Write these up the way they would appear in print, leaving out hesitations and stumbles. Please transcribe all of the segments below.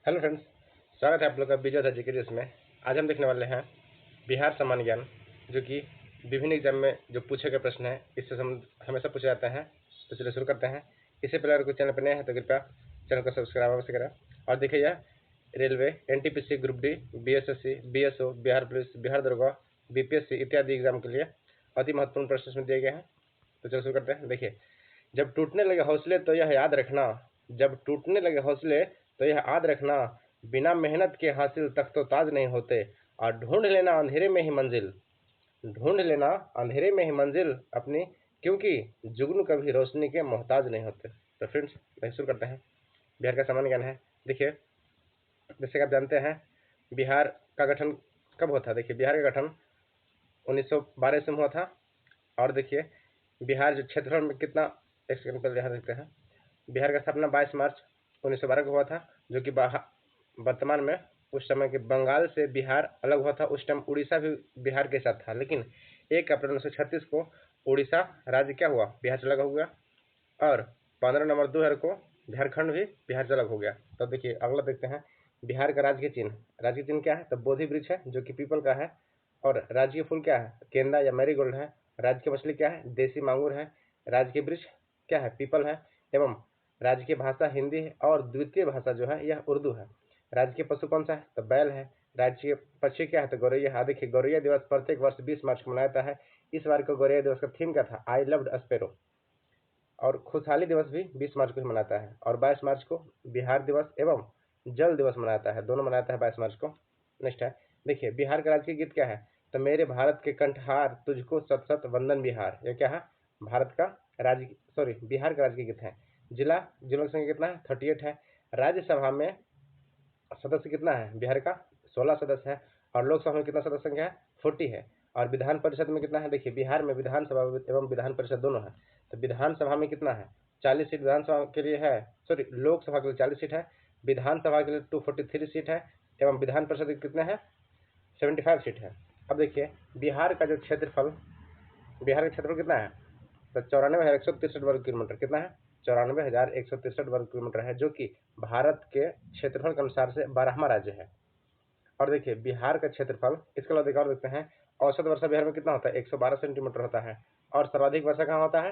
Hello friends, स्वागत है आप लोग का विजय था जीके में। आज हम देखने वाले हैं बिहार सामान्य ज्ञान, जो कि विभिन्न एग्जाम में जो पूछे गए प्रश्न है इससे हमेशा पूछे जाते हैं। तो चलिए शुरू करते हैं। इससे पहले अगर कोई चैनल पर नया है तो कृपया चैनल को सब्सक्राइब अवश्य करें। और देखिए, यह railway, NTPC, group D, BSSC, BSO, Bihar police, Bihar दरोगा, बीपीएससी इत्यादि एग्जाम के लिए अति महत्वपूर्ण प्रश्न इसमें दिए गए हैं। तो चलो शुरू करते हैं। देखिए, जब टूटने लगे हौसले तो यह याद रखना, जब टूटने लगे हौसले तो यह याद रखना, बिना मेहनत के हासिल तक तो ताज नहीं होते। और ढूंढ लेना अंधेरे में ही मंजिल, ढूंढ लेना अंधेरे में ही मंजिल अपनी, क्योंकि जुगनू कभी रोशनी के मोहताज नहीं होते। तो फ्रेंड्स, शुरू करते हैं। बिहार का सामान्य ज्ञान है। देखिए, जैसे कि आप जानते हैं, बिहार का गठन कब हुआ था। देखिए, बिहार का गठन 1912 से हुआ था। और देखिए, बिहार जो क्षेत्रफल में कितना, एक सेकंड पहले ध्यान रखते हैं। बिहार का स्थापना 22 मार्च 1912 को हुआ था, जो कि वर्तमान में उस समय के बंगाल से बिहार अलग हुआ था। उस टाइम उड़ीसा भी बिहार के साथ था, लेकिन 1 अप्रैल 1936 को उड़ीसा राज्य क्या हुआ, बिहार से अलग हो गया। और 15 नवंबर 2000 को झारखंड भी बिहार से अलग हो गया। तो देखिए, अगला देखते हैं बिहार का राजकीय चिन्ह। राजकीय चिन्ह क्या है, तो बोधि वृक्ष है, जो कि पीपल का है। और राजकीय फूल क्या है, गेंदा या मैरीगोल्ड है। राज्य की मछली क्या है, देसी मांगुर है। राजकीय वृक्ष क्या है, पीपल है। एवं राजकीय भाषा हिंदी है और द्वितीय भाषा जो है यह उर्दू है। राजकीय पशु कौन सा है, तो बैल है। राजकीय पक्षी क्या है, तो गौरैया। देखिए, गौरैया दिवस प्रत्येक वर्ष 20 मार्च को मनाया जाता है। इस बार को गौरैया दिवस का थीम क्या था, आई लव्ड स्पैरो। और खुशहाली दिवस भी 20 मार्च को ही मनाता है। और 22 मार्च को बिहार दिवस एवं जल दिवस मनाता है, दोनों मनाता है 22 मार्च को। नेक्स्ट है, देखिए, बिहार का राजकीय गीत क्या है, तो मेरे भारत के कंठहार तुझको सत सत वंदन बिहार। यह क्या है, भारत का बिहार का राजकीय गीत है। जिलों की संख्या कितना है, 38 है। राज्यसभा में सदस्य कितना है, बिहार का 16 सदस्य है। और लोकसभा में कितना सदस्य संख्या है, 40 है। और विधान परिषद में कितना है, देखिए, बिहार में विधानसभा एवं विधान परिषद दोनों है। तो विधानसभा में कितना है, 40 सीट विधानसभा के लिए है, लोकसभा के लिए 40 सीट है। विधानसभा के लिए 243 सीट है। एवं विधान परिषद के कितने हैं, 75 सीट है। अब देखिए, बिहार का क्षेत्रफल कितना है, तो 94,163 वर्ग किलोमीटर। कितना है, 94,163 वर्ग किलोमीटर है, जो कि भारत के क्षेत्रफल के अनुसार से 12वां राज्य है। और देखिए, बिहार का क्षेत्रफल, इसके अलावा देखिए और देखते हैं, औसत वर्षा बिहार में कितना होता है, 112 सेंटीमीटर होता है। और सर्वाधिक वर्षा कहाँ होता है,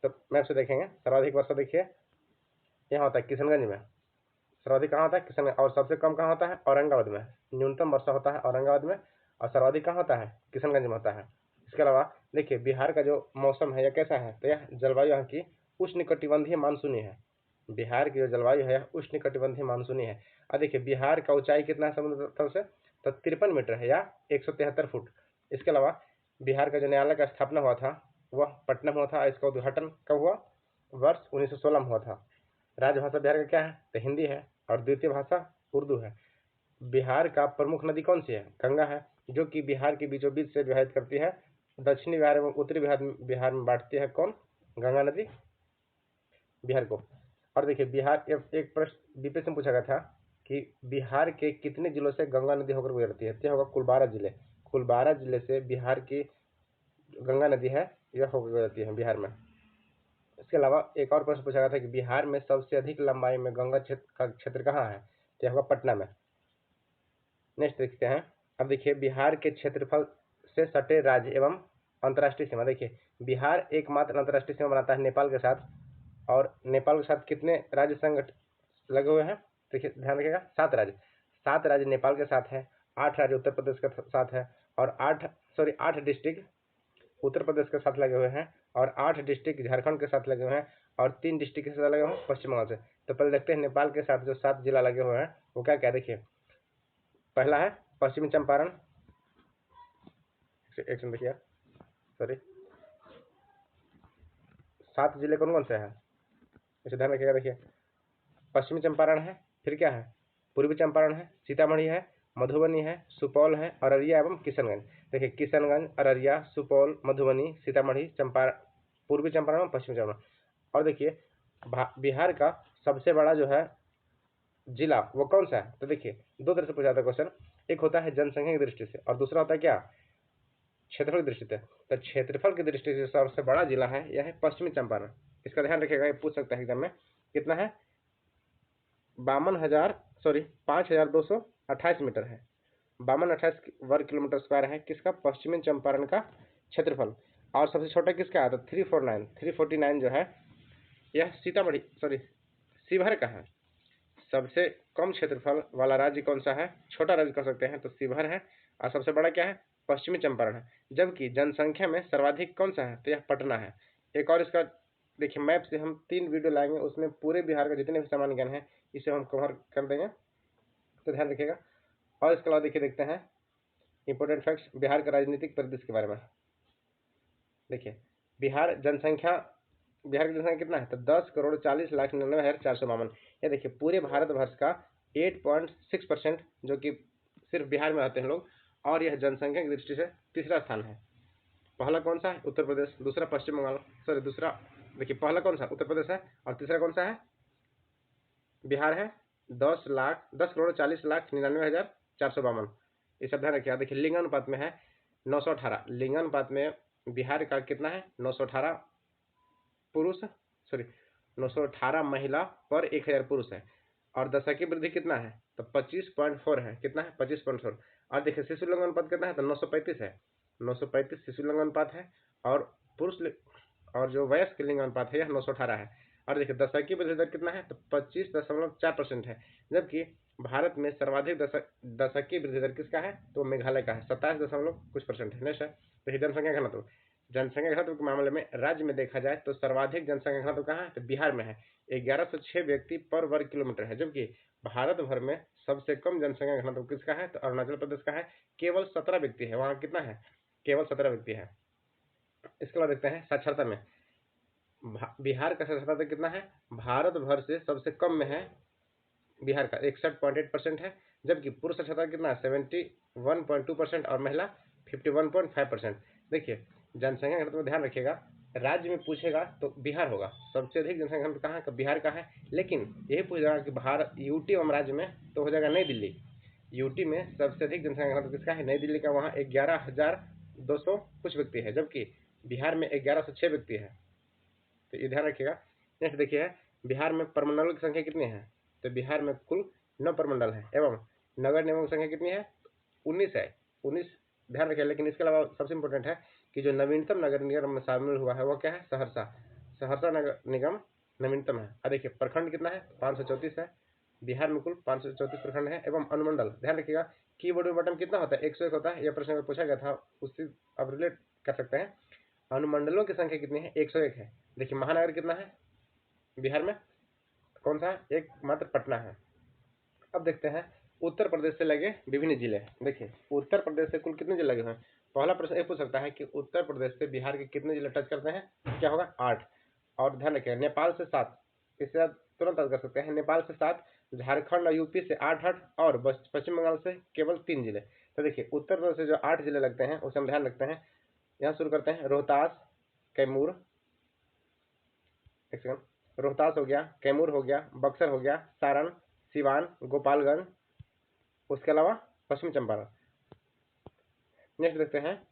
तो मैप से देखेंगे, सर्वाधिक वर्षा देखिए यहाँ होता है किशनगंज में। सर्वाधिक कहाँ होता है, किशनगंज। और सबसे कम कहाँ होता है, औरंगाबाद में। न्यूनतम वर्षा होता है औरंगाबाद में, और सर्वाधिक कहाँ होता है, किशनगंज में होता है। इसके अलावा देखिए, बिहार का जो मौसम है यह कैसा है, तो यह जलवायु यहाँ की उष्णकटिबंधीय मानसूनी है। बिहार की जो जलवायु है उष्णकटिबंधीय मानसूनी है। और देखिए, बिहार का ऊंचाई कितना है समुद्र तल से, तो 53 मीटर है या 173 फुट। इसके अलावा बिहार का जो न्यायालय का स्थापना हुआ था वह पटना में हुआ था। इसका उद्घाटन कब हुआ, वर्ष 1916 में हुआ था। राजभाषा बिहार का क्या है, तो हिंदी है। और द्वितीय भाषा उर्दू है। बिहार का प्रमुख नदी कौन सी है, गंगा है, जो कि बिहार के बीचों बीच से विभाजित करती है। दक्षिणी बिहार एवं उत्तरी बिहार में बांटती है कौन, गंगा नदी बिहार को। और देखिए, बिहार एक प्रश्न बीपीएससी में पूछा गया था कि बिहार के कितने जिलों से गंगा नदी होकर गुजरती है, तो होगा कुल 12 जिले। कुल 12 जिले से बिहार की गंगा नदी है यह होकर गुजरती है बिहार में। इसके अलावा एक और प्रश्न पूछा गया था कि बिहार में सबसे अधिक लंबाई में गंगा क्षेत्र कहाँ है, तो होगा पटना में। नेक्स्ट देखते हैं। अब देखिए, बिहार के क्षेत्रफल से सटे राज्य एवं अंतर्राष्ट्रीय सीमा। देखिए, बिहार एकमात्र अंतर्राष्ट्रीय सीमा बनाता है नेपाल के साथ। और नेपाल के साथ कितने राज्य संघ लगे हुए हैं, देखिए ध्यान रखिएगा, 7 राज्य नेपाल के साथ है। 8 राज्य उत्तर प्रदेश के साथ है। और 8 डिस्ट्रिक्ट उत्तर प्रदेश के साथ लगे हुए हैं। और 8 डिस्ट्रिक्ट झारखंड के साथ लगे हुए हैं। और 3 डिस्ट्रिक्ट के साथ लगे हुए हैं पश्चिम बंगाल से। तो पहले देखते हैं नेपाल के साथ जो 7 जिला लगे हुए हैं वो क्या क्या। देखिए, पहला है पश्चिमी चंपारण। एक सेकंड देखिए, 7 जिले कौन कौन से हैं, इसे ध्यान रखिएगा। देखिए, पश्चिमी चंपारण है, फिर क्या है, पूर्वी चंपारण है, सीतामढ़ी है, मधुबनी है, सुपौल है, अररिया एवं किशनगंज। देखिए, किशनगंज, अररिया, सुपौल, मधुबनी, सीतामढ़ी, चंपारण, पूर्वी चंपारण और पश्चिमी चंपारण। और देखिए, बिहार का सबसे बड़ा जो है जिला वो कौन सा है, तो देखिए 2 तरह से पूछा जाता है क्वेश्चन। एक होता है जनसंख्या की दृष्टि से और दूसरा होता है क्या, क्षेत्रफल की दृष्टि से। तो क्षेत्रफल की दृष्टि से सबसे बड़ा जिला है यह है पश्चिमी चंपारण। इसका ध्यान रखिएगा, ये पूछ सकता है एग्जाम में। कितना है, 52,000 सॉरी 5228 मीटर है। 5228 वर्ग किलोमीटर स्क्वायर है किसका, पश्चिमी चंपारण का क्षेत्रफल। और सबसे छोटा किसका है, तो 349 जो है यह सीतामढ़ी सॉरी शिवहर का है। सबसे कम क्षेत्रफल वाला राज्य कौन सा है, छोटा राज्य कह सकते हैं तो शिवहर है। और सबसे बड़ा क्या है, पश्चिमी चंपारण है। जबकि जनसंख्या में सर्वाधिक कौन सा है, तो यह पटना है। एक और इसका देखिए मैप से हम 3 वीडियो लाएंगे, उसमें पूरे बिहार का जितने भी सामान्य ज्ञान है इसे हम कवर कर देंगे, तो ध्यान रखिएगा। और इसके अलावा देखिए देखते हैं इंपॉर्टेंट फैक्ट्स बिहार का राजनीतिक परिदृश्य के बारे में। देखिए बिहार की जनसंख्या कितना है, तो 10,40,99,452। ये देखिए पूरे भारतवर्ष का 8.6% जो कि सिर्फ बिहार में रहते हैं लोग। और यह जनसंख्या की दृष्टि से तीसरा स्थान है। पहला कौन सा है, उत्तर प्रदेश, दूसरा पश्चिम बंगाल, सॉरी दूसरा देखिए पहला कौन सा उत्तर प्रदेश है और तीसरा कौन सा है, बिहार है। 10,40,99,452। ये सब ध्यान रखिए। देखिए लिंगानुपात में है 918। लिंगानुपात में बिहार का कितना है, 918 पुरुष सॉरी 918 महिला पर 1000 पुरुष है। और दशक की वृद्धि कितना है, तो 25.4 है। कितना है, 25.4। और देखिए शिशु लिंगानुपात कितना है, तो 935 है। 935 शिशु लिंगानुपात है। और पुरुष और जो वयस्क लिंगानुपात है यह 918 है। और देखिए दशक की वृद्धि दर कितना है, तो 25.4% है। जबकि भारत में सर्वाधिक दशक की वृद्धि दर किसका है, तो मेघालय का है, 27 है। नेक्स्ट है तो जनसंख्या घनत्व। जनसंख्या घनत्व के मामले में राज्य में देखा जाए तो सर्वाधिक जनसंख्या घनत्व कहाँ है, तो बिहार में है। 1106 व्यक्ति पर वर्ग किलोमीटर है। जबकि भारत भर में सबसे कम जनसंख्या घनत्व किसका है, तो अरुणाचल प्रदेश का है, केवल 17 व्यक्ति है। वहाँ कितना है, केवल 17 व्यक्ति है। इसके बाद देखते हैं साक्षरता में बिहार का साक्षरता दर कितना है, भारत भर से सबसे कम में है बिहार का 61.8% है। जबकि पुरुष साक्षरता कितना है, 71.2% और महिला 51.5%। देखिए जनसंख्या घनत्व में ध्यान रखिएगा, राज्य में पूछेगा तो बिहार होगा। सबसे अधिक जनसंख्या घनत्व कहाँ का, बिहार का है। लेकिन यही पूछेगा कि भारत यूटी एवं राज्य में, तो हो जाएगा नई दिल्ली। यूटी में सबसे अधिक जनसंख्या घनत्व किसका है, नई दिल्ली का, वहाँ 11,200 कुछ व्यक्ति है। जबकि बिहार में 1106 व्यक्ति है। तो ये ध्यान रखिएगा। नेक्स्ट देखिए बिहार में प्रमंडलों की संख्या कितनी है, तो बिहार में कुल 9 प्रमंडल है। एवं नगर निगमों की संख्या कितनी है, 19 है। 19 ध्यान रखिए। लेकिन इसके अलावा सबसे इंपॉर्टेंट है कि जो नवीनतम नगर निगम में शामिल हुआ है वो क्या है, सहरसा। सहरसा नगर निगम नवीनतम है। और देखिए प्रखंड कितना है, 534 है। बिहार में कुल 534 प्रखंड है। एवं अनुमंडल ध्यान रखिएगा, कीबोर्ड में बटन कितना होता है, 101 होता है। यह प्रश्न में पूछा गया था, उससे अब रिलेट कर सकते हैं। अनुमंडलों की संख्या कितनी है, 101 है। देखिए महानगर कितना है बिहार में, कौन सा है, एक मात्र पटना है। अब देखते हैं उत्तर प्रदेश से लगे विभिन्न जिले। देखिए उत्तर प्रदेश से कुल कितने जिले लगे हुए हैं। पहला प्रश्न ये पूछ सकता है कि उत्तर प्रदेश से बिहार के कितने जिले टच करते हैं, क्या होगा, 8। और ध्यान रखिए नेपाल से 7, इससे तुरंत याद कर सकते हैं। नेपाल से 7, झारखंड और यूपी से 8 और पश्चिम बंगाल से केवल 3 जिले। तो देखिए उत्तर प्रदेश से जो 8 जिले लगते हैं उसे हम ध्यान रखते हैं। यहाँ शुरू करते हैं रोहतास, कैमूर, एक सेकंड, रोहतास हो गया, कैमूर हो गया, बक्सर हो गया, सारण, सिवान, गोपालगंज, उसके अलावा पश्चिम चंपारण। नेक्स्ट देखते हैं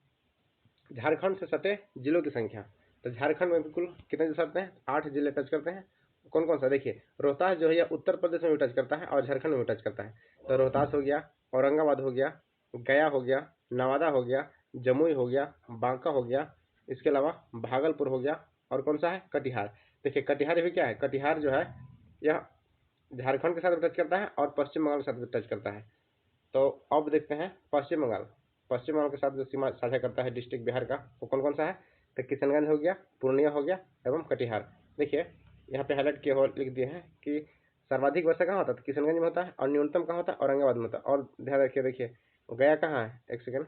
झारखंड से सटे जिलों की संख्या। तो झारखंड में बिल्कुल कितने जिले सटते हैं, 8 जिले टच करते हैं। कौन कौन सा, देखिए रोहतास जो है यह उत्तर प्रदेश में भी टच करता है और झारखंड में भी टच करता है। तो रोहतास हो गया, औरंगाबाद हो गया, गया हो गया, नवादा हो गया, जमुई हो गया, बांका हो गया, इसके अलावा भागलपुर हो गया, और कौन सा है, कटिहार। देखिए कटिहार भी क्या है, कटिहार जो है यह झारखंड के साथ भी टच करता है और पश्चिम बंगाल के साथ भी टच करता है। तो अब देखते हैं पश्चिम बंगाल। पश्चिम बंगाल के साथ जो सीमा साझा करता है डिस्ट्रिक्ट बिहार का, वो कौन कौन सा है, तो किशनगंज हो गया, पूर्णिया हो गया एवं कटिहार। देखिए यहाँ पे हाईलाइट किए हुए लिख दिए हैं कि सर्वाधिक वर्षा कहाँ होता है, तो किशनगंज में होता है। और न्यूनतम कहाँ होता है, औरंगाबाद में होता है। और ध्यान रखिए, देखिए गया कहाँ है, एक सेकेंड,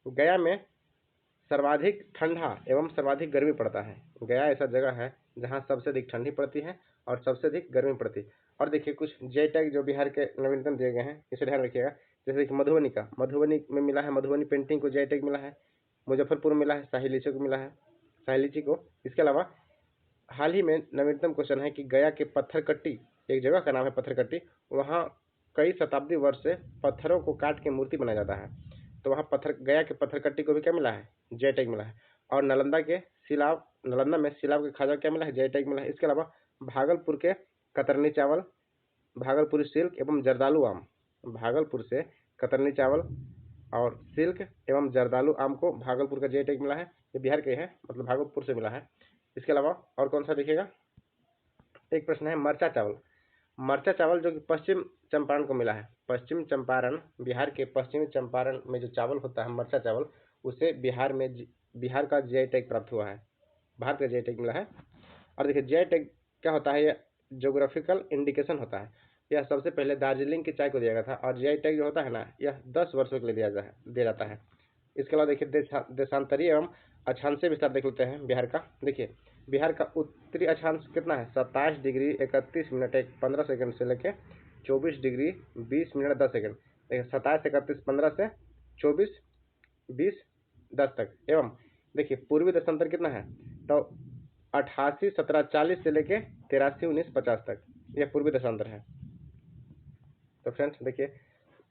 गया में सर्वाधिक ठंडा एवं सर्वाधिक गर्मी पड़ता है। गया ऐसा जगह है जहाँ सबसे अधिक ठंडी पड़ती है और सबसे अधिक गर्मी पड़ती है। और देखिए कुछ जे टैग जो बिहार के नवीनतम दिए गए हैं, इसे ध्यान रखिएगा। जैसे देखिए मधुबनी का, मधुबनी में मिला है, मधुबनी पेंटिंग को जे टैग मिला है। मुजफ्फरपुर मिला है, शाही लीची को मिला है, शाही लीची को। इसके अलावा हाल ही में नवीनतम क्वेश्चन है कि गया के पत्थरकट्टी, एक जगह का नाम है पत्थरकट्टी, वहाँ कई शताब्दी वर्ष से पत्थरों को काट के मूर्ति बनाया जाता है। तो वहाँ गया के पत्थरकट्टी को भी क्या मिला है, जे टैग मिला है। और नालंदा में सिलाव के खाजा क्या मिला है, जे टैग मिला है। इसके अलावा भागलपुर के कतरनी चावल भागलपुरी सिल्क एवं जर्दालू आम। भागलपुर से कतरनी चावल और सिल्क एवं जर्दालू आम को भागलपुर का जीआई टैग मिला है। ये बिहार के है, मतलब भागलपुर से मिला है। इसके अलावा और कौन सा देखिएगा, एक प्रश्न है मरचा चावल। मरचा चावल जो कि पश्चिम चंपारण को मिला है। पश्चिम चंपारण, बिहार के पश्चिमी चंपारण में जो चावल होता है मरचा चावल, उसे बिहार का जीआई टैग प्राप्त हुआ है, भारत का जीआई टैग मिला है। और देखिए जीआई टैग क्या होता है, यह ज्योग्राफिकल इंडिकेशन होता है। यह सबसे पहले दार्जिलिंग की चाय को दिया गया था, और जीआई टैग जो होता है ना, यह 10 वर्षों के लिए दिया जाता है। इसके अलावा देखिए देशांतरीय एवं अक्षांशीय विस्तार देख लेते हैं बिहार का। देखिए बिहार का उत्तरी अक्षांश कितना है, 27 डिग्री 31 मिनट 15 सेकंड से लेके 24 डिग्री 20 मिनट 10 सेकंड। देखिए 27 31 15 से 24 20 10 तक। एवं देखिए पूर्वी देशांतर कितना है, तो 88 17 40 से लेके 83 19 50 तक, यह पूर्वी देशांतर है। तो फ्रेंड्स देखिए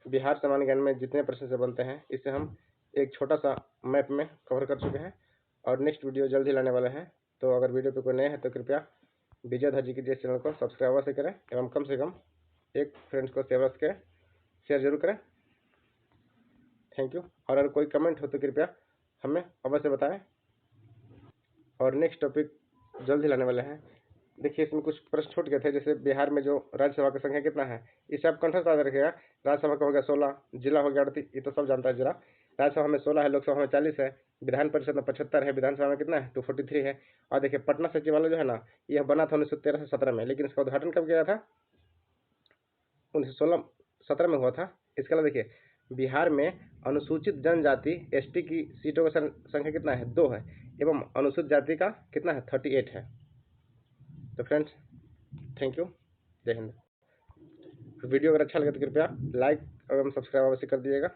बिहार सामान्य ज्ञान में जितने प्रश्न से बनते हैं, इसे हम एक छोटा सा मैप में कवर कर चुके हैं, और नेक्स्ट वीडियो जल्द ही लाने वाले हैं। तो अगर वीडियो पे कोई नए हैं तो कृपया विजय जी के चैनल को सब्सक्राइब अवश्य करें, एवं कम से कम एक फ्रेंड्स को शेयर जरूर करें। Thank you. और अगर कोई कमेंट हो तो कृपया हमें अवश्य बताएं, और नेक्स्ट टॉपिक जल्द ही लाने वाले हैं। देखिए इसमें कुछ प्रश्न छूट गए थे, जैसे बिहार में जो राज्यसभा की संख्या कितना है, इसे आप कंठस्थ याद रखिएगा। राज्यसभा का हो गया 16, जिला हो गया 38, ये तो सब जानता है जिला। राज्यसभा में 16 है, लोकसभा में 40 है, विधान परिषद में 75 है, विधानसभा में कितना है 243 है। और देखिए पटना सचिवालय जो है ना, यह बना था 1913 से 17 में, लेकिन इसका उद्घाटन कब किया था, 1917 में हुआ था। इसके अलावा देखिए बिहार में अनुसूचित जनजाति एसटी की सीटों का संख्या कितना है, 2 है, एवं अनुसूचित जाति का कितना है 38 है। तो फ्रेंड्स थैंक यू, जय हिंद। वीडियो अगर अच्छा लगे तो कृपया लाइक एवं सब्सक्राइब अवश्य कर दीजिएगा।